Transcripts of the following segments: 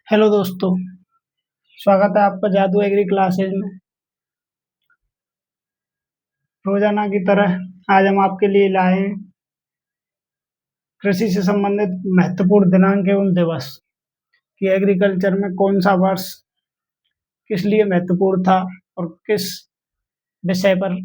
Hello दोस्तों, स्वागत है आपका जादू एग्री क्लासेज में। रोजाना की तरह आज हम आपके लिए लाए हैं कृषि से संबंधित महत्वपूर्ण दिनांक एवं दिवस कि एग्रीकल्चर में कौन सा वर्ष किस लिए महत्वपूर्ण था और किस विषय पर,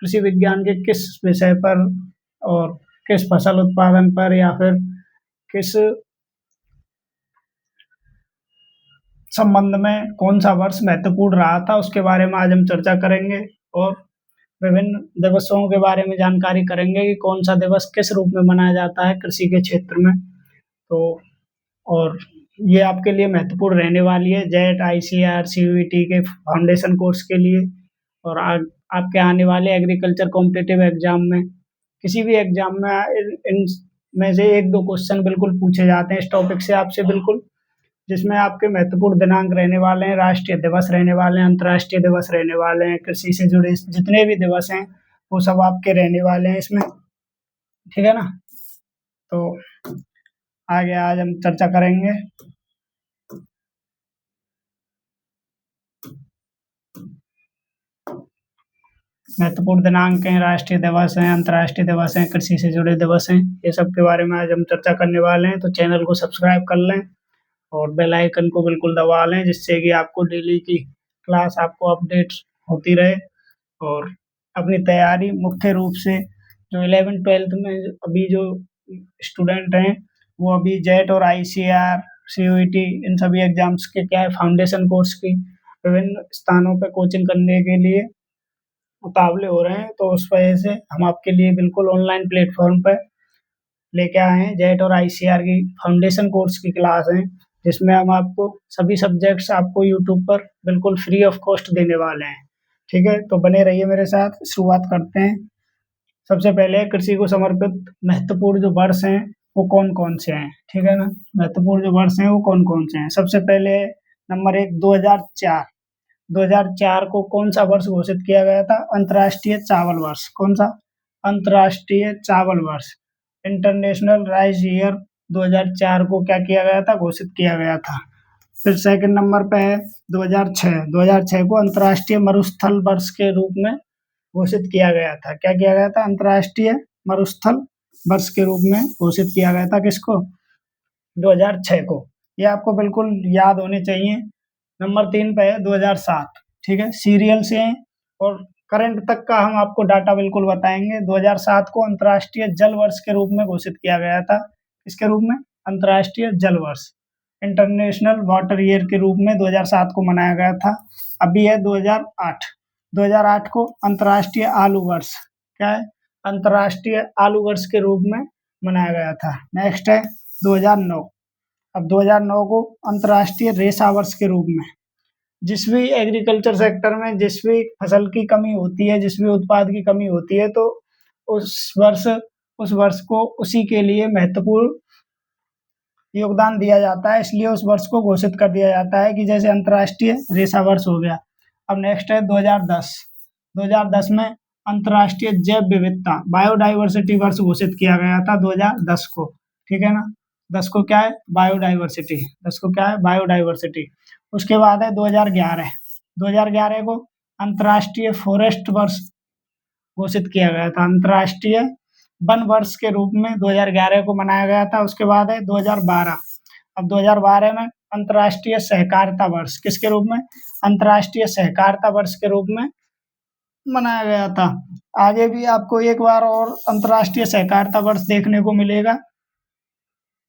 कृषि विज्ञान के किस विषय पर और किस फसल उत्पादन पर या फिर किस संबंध में कौन सा वर्ष महत्वपूर्ण रहा था, उसके बारे में आज हम चर्चा करेंगे और विभिन्न दिवसों के बारे में जानकारी करेंगे कि कौन सा दिवस किस रूप में मनाया जाता है कृषि के क्षेत्र में। तो और ये आपके लिए महत्वपूर्ण रहने वाली है जेट, आईसीआर, सीयूईटी के फाउंडेशन कोर्स के लिए और आपके आने वाले एग्रीकल्चर कॉम्पिटिटिव एग्जाम में, किसी भी एग्जाम में इन में से एक दो क्वेश्चन बिल्कुल पूछे जाते हैं इस टॉपिक से आपसे बिल्कुल, जिसमें आपके महत्वपूर्ण दिनांक रहने वाले हैं, राष्ट्रीय दिवस रहने वाले हैं, अंतर्राष्ट्रीय दिवस रहने वाले हैं, कृषि से जुड़े जितने भी दिवस हैं वो सब आपके रहने वाले हैं इसमें। ठीक है ना? तो आगे आज हम चर्चा करेंगे। महत्वपूर्ण दिनांक हैं, राष्ट्रीय दिवस हैं, अंतर्राष्ट्रीय दिवस हैं, कृषि से जुड़े दिवस हैं, ये सब के बारे में आज हम चर्चा करने वाले हैं। तो चैनल को सब्सक्राइब कर लें और बेल आइकन को बिल्कुल दबा लें, जिससे कि आपको डेली की क्लास आपको अपडेट होती रहे और अपनी तैयारी मुख्य रूप से जो 11th-12th में अभी जो स्टूडेंट हैं वो अभी जेट और आईसीआर, सीयूईटी इन सभी एग्जाम्स के क्या है फाउंडेशन कोर्स की विभिन्न स्थानों पे कोचिंग करने के लिए मुकाबले हो रहे हैं। तो उस वजह से हम आपके लिए बिल्कुल ऑनलाइन प्लेटफॉर्म पर लेके आए हैं जेट और आईसीआर की फाउंडेशन कोर्स की क्लास है, जिसमें हम आपको सभी सब्जेक्ट्स आपको यूट्यूब पर बिल्कुल फ्री ऑफ कॉस्ट देने वाले हैं। ठीक है, तो बने रहिए मेरे साथ। शुरुआत करते हैं। सबसे पहले कृषि को समर्पित महत्वपूर्ण जो वर्ष हैं वो कौन कौन से हैं। ठीक है ना? महत्वपूर्ण जो वर्ष हैं वो कौन कौन से हैं। सबसे पहले नंबर 1 2004। 2004 को कौन सा वर्ष घोषित किया गया था? अंतर्राष्ट्रीय चावल वर्ष। कौन सा? अंतर्राष्ट्रीय चावल वर्ष। इंटरनेशनल राइस ईयर 2004 को क्या किया गया था? घोषित किया गया था। फिर सेकंड नंबर पे है 2006। 2006 को अंतर्राष्ट्रीय मरुस्थल वर्ष के रूप में घोषित किया गया था। क्या किया गया था? अंतर्राष्ट्रीय मरुस्थल वर्ष के रूप में घोषित किया गया था। किसको? 2006 को। ये आपको बिल्कुल याद होने चाहिए। नंबर 3 पे है 2007। ठीक है, सीरियल से और करंट तक का हम आपको डाटा बिल्कुल बताएंगे। 2007 को अंतर्राष्ट्रीय जल वर्ष के रूप में घोषित किया गया था। इसके रूप में अंतर्राष्ट्रीय जल वर्ष, इंटरनेशनल वाटर ईयर के रूप में 2007 को मनाया गया था। अभी है 2008। 2008 को अंतर्राष्ट्रीय आलू वर्ष, क्या है? अंतर्राष्ट्रीय आलू वर्ष के रूप में मनाया गया था। नेक्स्ट है 2009। अब 2009 को अंतर्राष्ट्रीय रेशा वर्ष के रूप में, जिस भी एग्रीकल्चर सेक्टर में जिस भी फसल की कमी होती है, जिस भी उत्पाद की कमी होती है, तो उस वर्ष को उसी के लिए महत्वपूर्ण योगदान दिया जाता है, इसलिए उस वर्ष को घोषित कर दिया जाता है कि जैसे अंतर्राष्ट्रीय रेशा वर्ष हो गया। अब नेक्स्ट है 2010। 2010 में अंतर्राष्ट्रीय जैव विविधता बायोडाइवर्सिटी वर्ष घोषित किया गया था 2010 को। ठीक है ना? 10 को क्या है? बायोडाइवर्सिटी। 10 को क्या है? बायोडाइवर्सिटी। उसके बाद है 2011। 2011 को अंतर्राष्ट्रीय फॉरेस्ट वर्ष घोषित किया गया था। अंतर्राष्ट्रीय वन वर्ष के रूप में 2011 को मनाया गया था। उसके बाद है 2012। अब 2012 में अंतर्राष्ट्रीय सहकारिता वर्ष किसके रूप में? अंतर्राष्ट्रीय सहकारिता वर्ष के रूप में मनाया गया था। आगे भी आपको एक बार और अंतर्राष्ट्रीय सहकारिता वर्ष देखने को मिलेगा,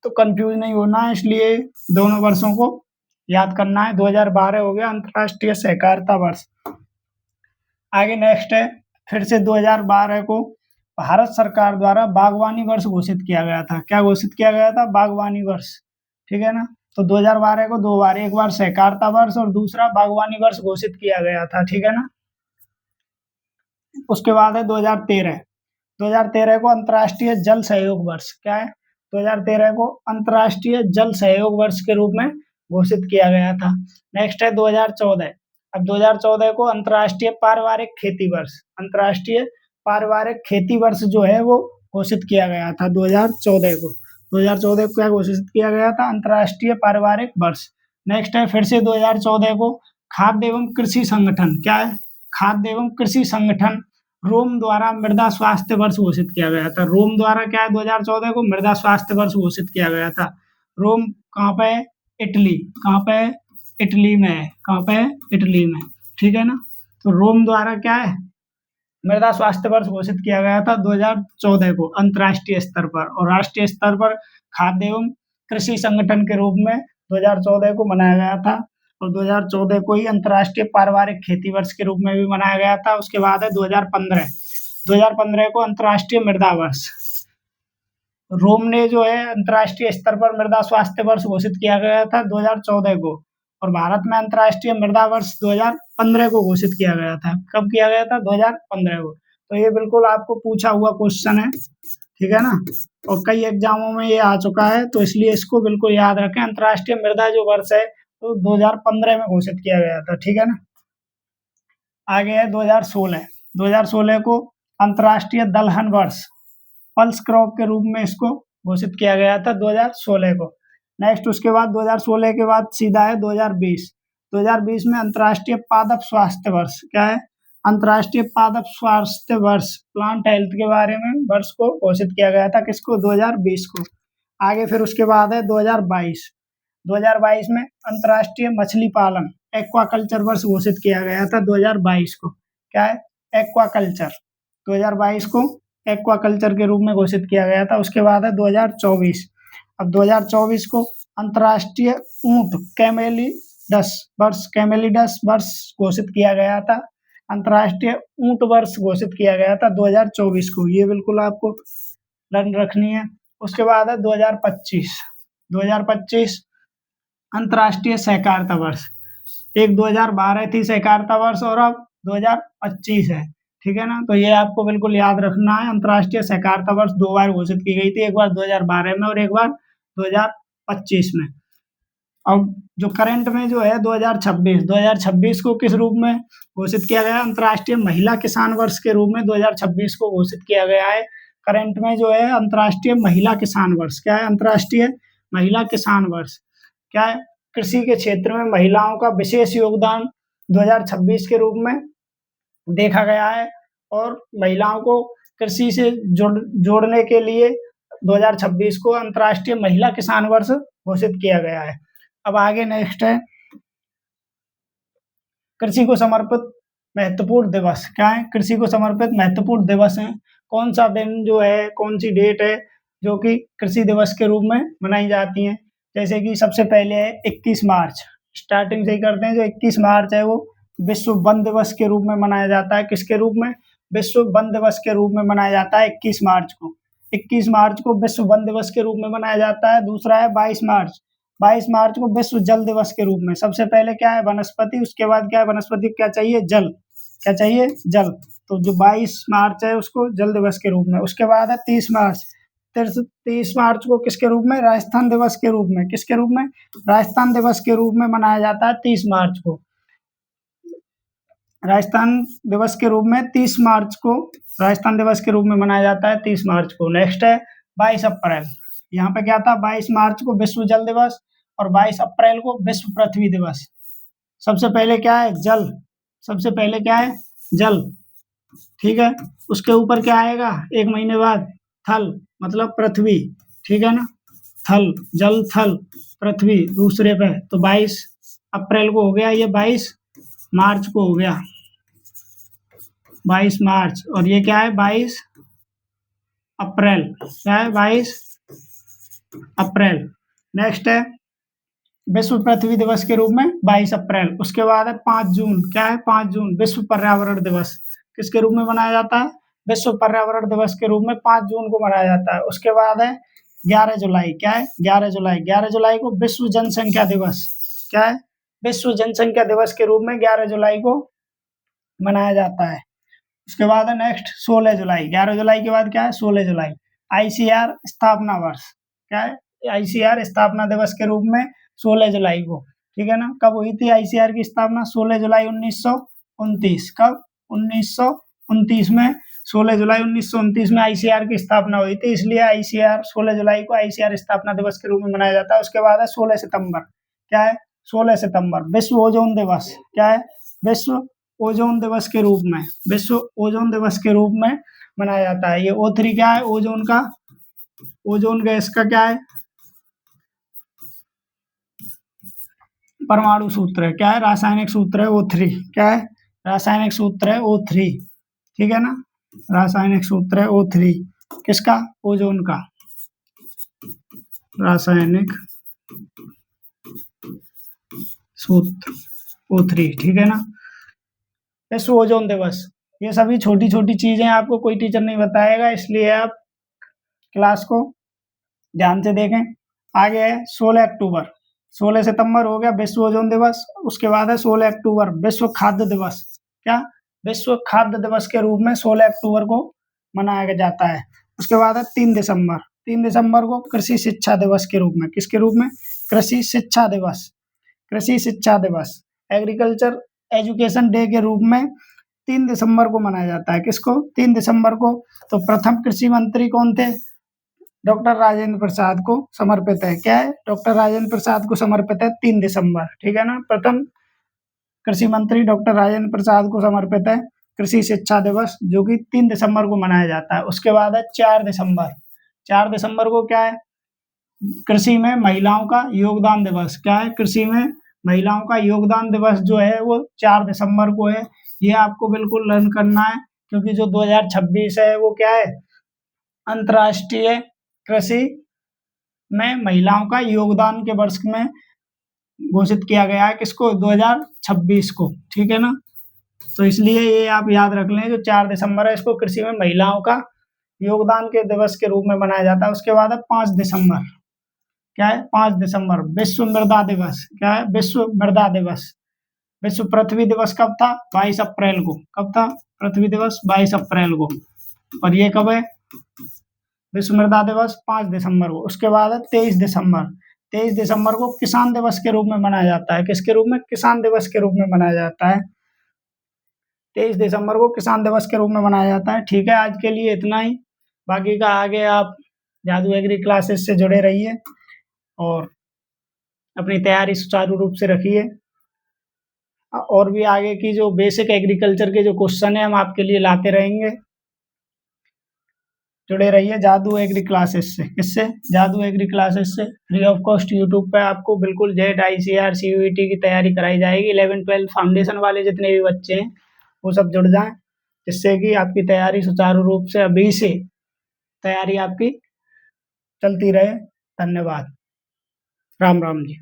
तो कंफ्यूज नहीं होना है, इसलिए दोनों वर्षों को याद करना है। 2012 हो गया अंतर्राष्ट्रीय सहकारिता वर्ष। आगे नेक्स्ट है, फिर से 2012 को भारत सरकार द्वारा बागवानी वर्ष घोषित किया गया था। क्या घोषित किया गया था? बागवानी वर्ष। ठीक है ना? तो 2012 को दो बार, एक बार सहकारिता वर्ष और दूसरा बागवानी वर्ष घोषित किया गया था। ठीक है ना? उसके बाद है 2013। 2013 को अंतर्राष्ट्रीय जल सहयोग वर्ष, क्या है? 2013 को अंतर्राष्ट्रीय जल सहयोग वर्ष के रूप में घोषित किया गया था। नेक्स्ट है 2014। अब 2014 को अंतर्राष्ट्रीय पारिवारिक खेती वर्ष, अंतर्राष्ट्रीय पारिवारिक खेती वर्ष जो है वो घोषित किया गया था 2014 को। 2014 को क्या घोषित किया गया था? अंतर्राष्ट्रीय पारिवारिक वर्ष। नेक्स्ट है फिर से 2014 को खाद्य एवं कृषि संगठन, क्या है? खाद्य एवं कृषि संगठन रोम द्वारा मृदा स्वास्थ्य वर्ष घोषित किया गया था। रोम द्वारा क्या है 2014 को मृदा स्वास्थ्य वर्ष घोषित किया गया था। रोम कहाँ पे है? इटली। कहाँ पे है? इटली में है। कहाँ पे है? इटली में। ठीक है ना। तो रोम द्वारा क्या है मृदा स्वास्थ्य वर्ष घोषित किया गया था 2014 को अंतर्राष्ट्रीय स्तर पर, और राष्ट्रीय स्तर पर खाद्य एवं कृषि संगठन के रूप में 2014 को मनाया गया था। और 2014 को ही अंतर्राष्ट्रीय पारिवारिक खेती वर्ष के रूप में भी मनाया गया था। उसके बाद है 2015 को अंतर्राष्ट्रीय मृदा वर्ष। रोम ने जो है अंतर्राष्ट्रीय स्तर पर मृदा स्वास्थ्य वर्ष घोषित किया गया था 2014 को, और भारत में अंतर्राष्ट्रीय मृदा वर्ष 2015 को घोषित किया गया था। कब किया गया था? 2015 को। तो ये बिल्कुल आपको पूछा हुआ क्वेश्चन है, ठीक है ना, और कई एग्जामों में ये आ चुका है, तो इसलिए इसको बिल्कुल याद रखें। अंतर्राष्ट्रीय मृदा जो वर्ष है तो 2015 में घोषित किया गया था, ठीक है ना। आगे है 2016 को अंतर्राष्ट्रीय दलहन वर्ष पल्स क्रॉप के रूप में इसको घोषित किया गया था 2016 को। नेक्स्ट उसके बाद 2016 के बाद सीधा है 2020 में अंतर्राष्ट्रीय पादप स्वास्थ्य वर्ष, क्या है? अंतर्राष्ट्रीय पादप स्वास्थ्य वर्ष प्लांट हेल्थ के बारे में वर्ष को घोषित किया गया था, किसको? 2020 को। आगे फिर उसके बाद है 2022 में अंतर्राष्ट्रीय मछली पालन एक्वाकल्चर वर्ष घोषित किया गया था 2022 को, क्या है? एक्वाकल्चर 2022 को एक्वाकल्चर के रूप में घोषित किया गया था। उसके बाद है 2024। अब 2024 को अंतर्राष्ट्रीय ऊंट कैमेलिडस वर्ष घोषित किया गया था। अंतर्राष्ट्रीय ऊंट वर्ष घोषित किया गया था 2024 को। ये बिल्कुल आपको लर्न रखनी है। उसके बाद है 2025 अंतर्राष्ट्रीय सहकारिता वर्ष। एक 2012 थी सहकारिता वर्ष और अब 2025 है, ठीक है ना। तो ये आपको बिल्कुल याद रखना है। अंतर्राष्ट्रीय सहकारिता वर्ष 2 बार घोषित की गई थी, एक बार 2012 में और एक बार 2025 में। अब जो करंट में जो है 2026 को किस रूप में घोषित किया गया? अंतर्राष्ट्रीय महिला किसान वर्ष के रूप में 2026 को घोषित किया गया है। करंट में जो है अंतर्राष्ट्रीय महिला किसान वर्ष, क्या है? अंतर्राष्ट्रीय महिला किसान वर्ष, क्या है? कृषि के क्षेत्र में महिलाओं का विशेष योगदान 2026 के रूप में देखा गया है, और महिलाओं को कृषि से जोड़ने के लिए 2026 को अंतर्राष्ट्रीय महिला किसान वर्ष घोषित किया गया है। अब आगे नेक्स्ट है कृषि को समर्पित महत्वपूर्ण दिवस, क्या है? कृषि को समर्पित महत्वपूर्ण दिवस है। कौन सा दिन जो है, कौन सी डेट है जो कि कृषि दिवस के रूप में मनाई जाती है? जैसे कि सबसे पहले है 21 मार्च, स्टार्टिंग से ही करते हैं। जो 21 मार्च है वो विश्व वन दिवस के रूप में मनाया जाता है। किसके रूप में? विश्व वन दिवस के रूप में मनाया जाता है 21 मार्च को। 21 मार्च को विश्व वन दिवस के रूप में मनाया जाता है। दूसरा है 22 मार्च को विश्व जल दिवस के रूप में। सबसे पहले क्या है? वनस्पति, उसके बाद क्या है? वनस्पति क्या चाहिए? जल। क्या चाहिए? जल। तो जो 22 मार्च है उसको जल दिवस के रूप में। उसके बाद है 30 मार्च को किसके रूप में? राजस्थान दिवस के रूप में। किसके रूप में? राजस्थान दिवस के रूप में मनाया जाता है 30 मार्च को। राजस्थान दिवस के रूप में 30 मार्च को राजस्थान दिवस के रूप में मनाया जाता है 30 मार्च को। नेक्स्ट है 22 अप्रैल। यहाँ पे क्या था? 22 मार्च को विश्व जल दिवस और 22 अप्रैल को विश्व पृथ्वी दिवस। सबसे पहले क्या है? जल। सबसे पहले क्या है? जल, ठीक है। उसके ऊपर क्या आएगा एक महीने बाद? थल, मतलब पृथ्वी, ठीक है ना। थल, जल, थल, पृथ्वी दूसरे पे। तो 22 अप्रैल को हो गया, ये 22 मार्च को हो गया, 22 मार्च। और ये क्या है? 22 अप्रैल। क्या है? 22 अप्रैल। नेक्स्ट है विश्व पृथ्वी दिवस के रूप में 22 अप्रैल। उसके बाद है 5 जून। क्या है? 5 जून विश्व पर्यावरण दिवस। किसके रूप में मनाया जाता है? विश्व पर्यावरण दिवस के रूप में 5 जून को मनाया जाता है। उसके बाद है 11 जुलाई। क्या है? 11 जुलाई को विश्व जनसंख्या दिवस। क्या है? विश्व जनसंख्या दिवस के रूप में 11 जुलाई को मनाया जाता है। उसके बाद है नेक्स्ट 16 जुलाई। 11 जुलाई के बाद क्या है? 16 जुलाई आईसीआर स्थापना वर्ष। क्या है? आईसीआर स्थापना दिवस के रूप में 16 जुलाई को, ठीक है ना। कब हुई थी आईसीआर की स्थापना? 16 जुलाई 1929। कब? 1929 में। 16 जुलाई 1929 में आईसीआर की स्थापना हुई थी, इसलिए आईसीआर 16 जुलाई को आईसीआर स्थापना दिवस के रूप में मनाया जाता है। उसके बाद है 16 सितंबर। क्या है? 16 सितंबर विश्व ओजोन दिवस क्या है? विश्व ओजोन दिवस के रूप में, विश्व ओजोन दिवस के रूप में मनाया जाता है। ये O3 क्या है? ओजोन का, ओजोन गैस का क्या है? परमाणु सूत्र है। क्या है? रासायनिक सूत्र है O3। क्या है? रासायनिक सूत्र है O3। ठीक है ना? रासायनिक सूत्र है O3 किसका? ओजोन का रासायनिक सूत्र O3। ठीक है ना? विश्व ओजोन दिवस, ये सभी छोटी छोटी चीजें आपको कोई टीचर नहीं बताएगा, इसलिए आप क्लास को ध्यान से देखें। आगे है 16 अक्टूबर, 16 सितंबर हो गया विश्व ओजोन दिवस। उसके बाद है 16 अक्टूबर विश्व खाद्य दिवस। क्या? विश्व खाद्य दिवस के रूप में 16 अक्टूबर को मनाया जाता है। उसके बाद है 3 दिसंबर, 3 दिसंबर को कृषि शिक्षा दिवस के रूप में, किसके रूप में? कृषि शिक्षा दिवस, कृषि शिक्षा दिवस, एग्रीकल्चर एजुकेशन डे के रूप में 3 दिसंबर को मनाया जाता है। किसको? 3 दिसंबर को। तो प्रथम कृषि मंत्री कौन थे? डॉक्टर राजेंद्र प्रसाद को समर्पित है। क्या है? डॉक्टर राजेंद्र प्रसाद को समर्पित है 3 दिसंबर। ठीक है ना? प्रथम कृषि मंत्री डॉक्टर राजेंद्र प्रसाद को समर्पित है कृषि शिक्षा दिवस, जो कि 3 दिसंबर को मनाया जाता है। उसके बाद है 4 दिसंबर, 4 दिसंबर को क्या है? कृषि में महिलाओं का योगदान दिवस। क्या है? कृषि में महिलाओं का योगदान दिवस जो है वो 4 दिसंबर को है। ये आपको बिल्कुल लर्न करना है, क्योंकि जो 2026 है वो क्या है? अंतर्राष्ट्रीय कृषि में महिलाओं का योगदान के वर्ष में घोषित किया गया है। किसको? 2026 को। ठीक है ना? तो इसलिए ये आप याद रख लें, जो 4 दिसंबर है इसको कृषि में महिलाओं का योगदान के दिवस के रूप में मनाया जाता है। उसके बाद है 5 दिसंबर। क्या है? 5 दिसंबर विश्व मृदा दिवस। क्या है? विश्व मृदा दिवस। विश्व पृथ्वी दिवस कब था? 22 अप्रैल को। कब था पृथ्वी दिवस? 22 अप्रैल को। और ये कब है? विश्व मृदा दिवस 5 दिसंबर को। उसके बाद है 23 दिसंबर, 23 दिसंबर को किसान दिवस के रूप में मनाया जाता है। किसके रूप में? किसान दिवस के रूप में मनाया जाता है। 23 दिसंबर को किसान दिवस के रूप में मनाया जाता है। ठीक है, आज के लिए इतना ही। बाकी का आगे आप जादू एग्री क्लासेस से जुड़े रहिए और अपनी तैयारी सुचारू रूप से रखिए। और भी आगे की जो बेसिक एग्रीकल्चर के जो क्वेश्चन है हम आपके लिए लाते रहेंगे। जुड़े रहिए जादू एग्री क्लासेस से। किससे? जादू एग्री क्लासेस से। फ्री ऑफ कॉस्ट यूट्यूब पे आपको बिल्कुल जेट ICAR CUET की तैयारी कराई जाएगी। 11-12 फाउंडेशन वाले जितने भी बच्चे हैं वो सब जुड़ जाएं, जिससे कि आपकी तैयारी सुचारू रूप से अभी से तैयारी आपकी चलती रहे। धन्यवाद। राम राम जी।